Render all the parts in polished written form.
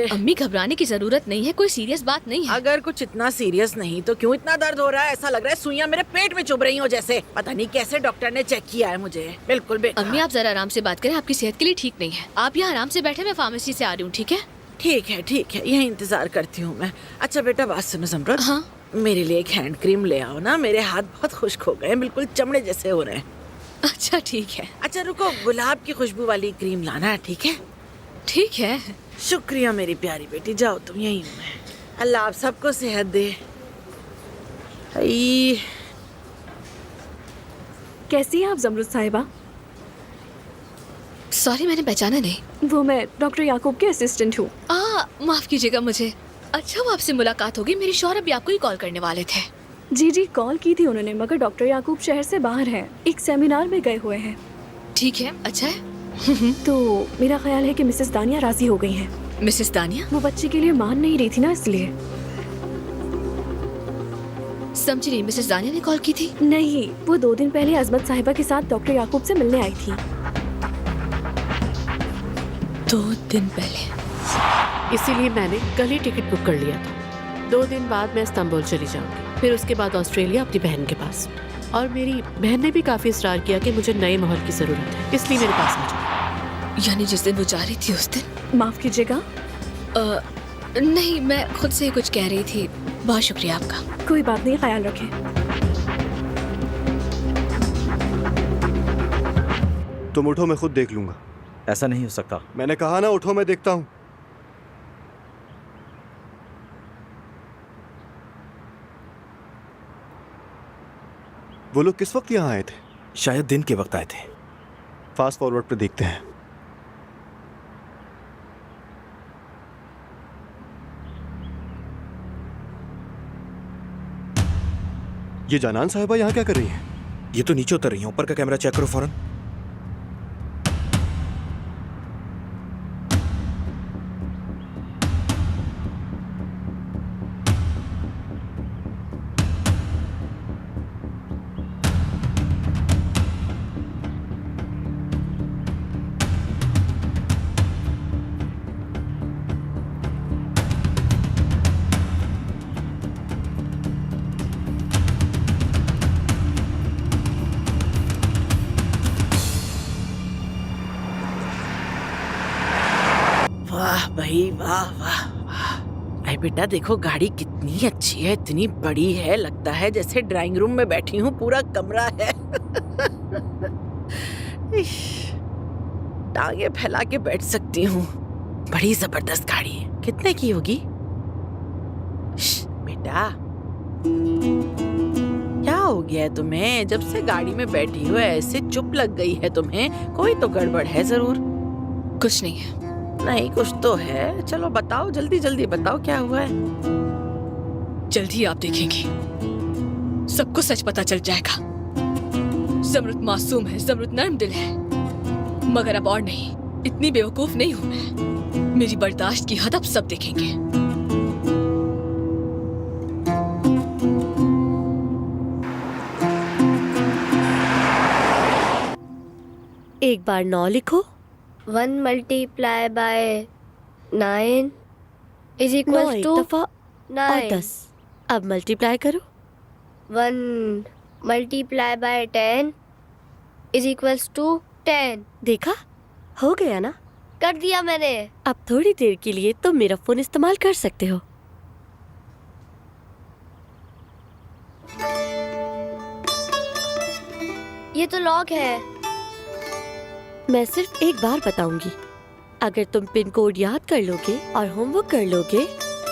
अम्मी घबराने की जरूरत नहीं है, कोई सीरियस बात नहीं है। अगर कुछ इतना सीरियस नहीं तो क्यों इतना दर्द हो रहा है? ऐसा लग रहा है सुइयां मेरे पेट में चुभ रही हो जैसे। पता नहीं कैसे डॉक्टर ने चेक किया है मुझे। बिल्कुल बेकार। अम्मी आप जरा आराम से बात करें, आपकी सेहत के लिए ठीक नहीं है। आप यहाँ आराम से बैठे, मैं फार्मेसी से आ रही हूँ, ठीक है? ठीक है, यही इंतजार करती हूँ मैं। अच्छा बेटा बात सुनो ज़मरुद। हाँ मेरे लिए एक हैंड क्रीम ले आओ ना, मेरे हाथ बहुत खुश्क हो गए, बिल्कुल चमड़े जैसे हो रहे हैं। अच्छा ठीक है। अच्छा रुको, गुलाब की खुशबू वाली क्रीम लाना, ठीक है? ठीक है। शुक्रिया मेरी प्यारी बेटी, जाओ तुम, यही हूँ मैं। अल्लाह आप सबको सेहत दे। कैसी हैं आप ज़मरुद साहिबा? सॉरी मैंने पहचाना नहीं। वो मैं डॉक्टर याकूब के असिस्टेंट हूँ। माफ कीजिएगा मुझे। अच्छा वो आपसे मुलाकात होगी, मेरी शौहर अभी आपको ही कॉल करने वाले थे। जी कॉल की थी उन्होंने, मगर डॉक्टर याकूब शहर से बाहर हैं, एक सेमिनार में गए हुए हैं। ठीक है, अच्छा है। तो मेरा ख्याल है कि मिसेस दानिया राजी हो गई हैं। मिसेस दानिया? वो बच्चे के लिए मान नहीं रही थी ना, इसलिए। समझी नहीं, मिसेस दानिया ने कॉल की थी? नहीं, वो 2 दिन पहले अजमत साहिबा के साथ डॉक्टर याकूब से मिलने आई थी। 2 दिन पहले? इसीलिए मैंने कल ही टिकट बुक कर लिया था। 2 दिन बाद मैं इस्तांबुल चली जाऊंगी, फिर उसके बाद ऑस्ट्रेलिया अपनी बहन के पास। और मेरी बहन ने भी काफी इस्रार किया कि मुझे नए माहौल की जरूरत है, इसलिए मेरे पास आ जाओ। यानी जिस दिन वो जा रही थी उस दिन? माफ कीजिएगा। नहीं, मैं खुद से कुछ कह रही थी। बहुत शुक्रिया आपका। कोई बात नहीं, ख्याल रखें। तुम उठो, मैं खुद देख लूंगा। ऐसा नहीं हो सकता। मैंने कहा ना उठो, मैं देखता हूँ। वो लोग किस वक्त यहाँ आए थे? शायद दिन के वक्त आए थे। फास्ट फॉरवर्ड पे देखते हैं। ये जानान साहिबा यहाँ क्या कर रही है? ये तो नीचे उतर रही है, ऊपर का कैमरा चेक करो फौरन। वाह भाई वाह वाह वाह। अरे बेटा देखो गाड़ी कितनी अच्छी है, इतनी बड़ी है, लगता है जैसे ड्राइंग रूम में बैठी हूँ, पूरा कमरा है। इश, टांगे फैला के बैठ सकती हूँ। बड़ी जबरदस्त गाड़ी है। कितने की होगी? बेटा क्या हो गया है तुम्हें? जब से गाड़ी में बैठी हो ऐसे चुप लग गई है तुम्हें, कोई तो गड़बड़ है जरूर। कुछ नहीं है। नहीं कुछ तो है, चलो बताओ, जल्दी जल्दी बताओ क्या हुआ है। जल्दी आप देखेंगी, सबको सच पता चल जाएगा। ज़मरुद मासूम है, ज़मरुद नर्म दिल है, मगर अब और नहीं, इतनी बेवकूफ नहीं हूं मैं। मेरी बर्दाश्त की हद अब सब देखेंगे। एक बार 9 लिखो। 1 मल्टीप्लाई बाय 9 इज 9 इक्वल एक टू दफा और 9। 10। अब मल्टीप्लाई करो। 1 multiply by 10 is equals to 10। देखा, हो गया ना? कर दिया मैंने। अब थोड़ी देर के लिए तुम मेरा फोन इस्तेमाल कर सकते हो। ये तो लॉक है। मैं सिर्फ एक बार बताऊंगी, अगर तुम पिन कोड याद कर लोगे और होमवर्क कर लोगे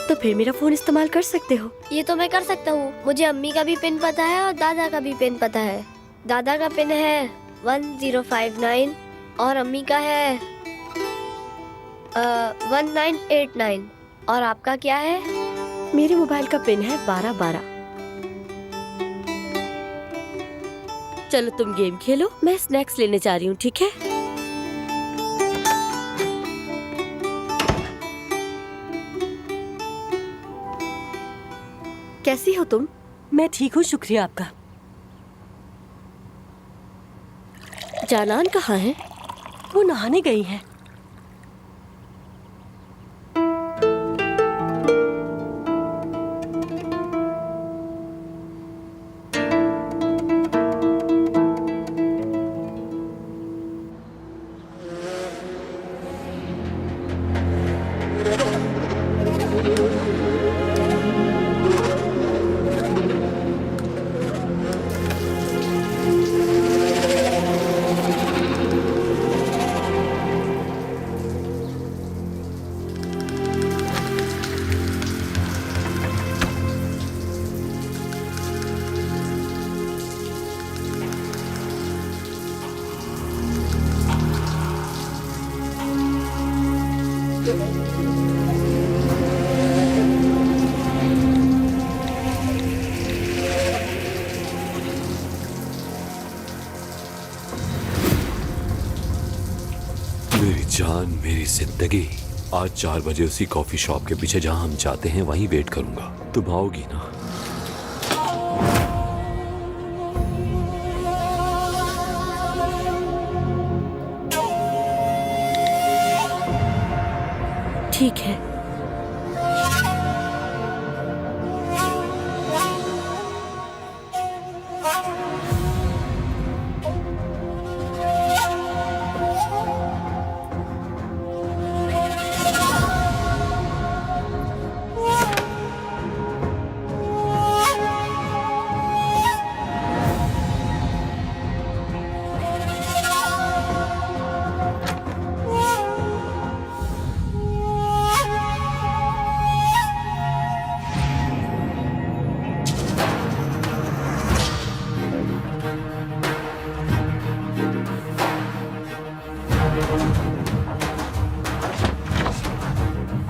तो फिर मेरा फोन इस्तेमाल कर सकते हो। ये तो मैं कर सकता हूँ। मुझे अम्मी का भी पिन पता है और दादा का भी पिन पता है। दादा का पिन है 1059 और अम्मी का है 1989। और आपका क्या है? मेरे मोबाइल का पिन है 1212। चलो तुम गेम खेलो, मैं स्नैक्स लेने जा रही हूँ, ठीक है? कैसी हो तुम? मैं ठीक हूँ, शुक्रिया आपका। जानान कहाँ है? वो नहाने गई है। जिंदगी। आज 4 बजे उसी कॉफी शॉप के पीछे जहां हम जाते हैं वहीं वेट करूंगा। तुम आओगी ना? ठीक है।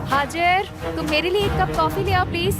हाजिर, तुम मेरे लिए एक कप कॉफी ले आओ प्लीज।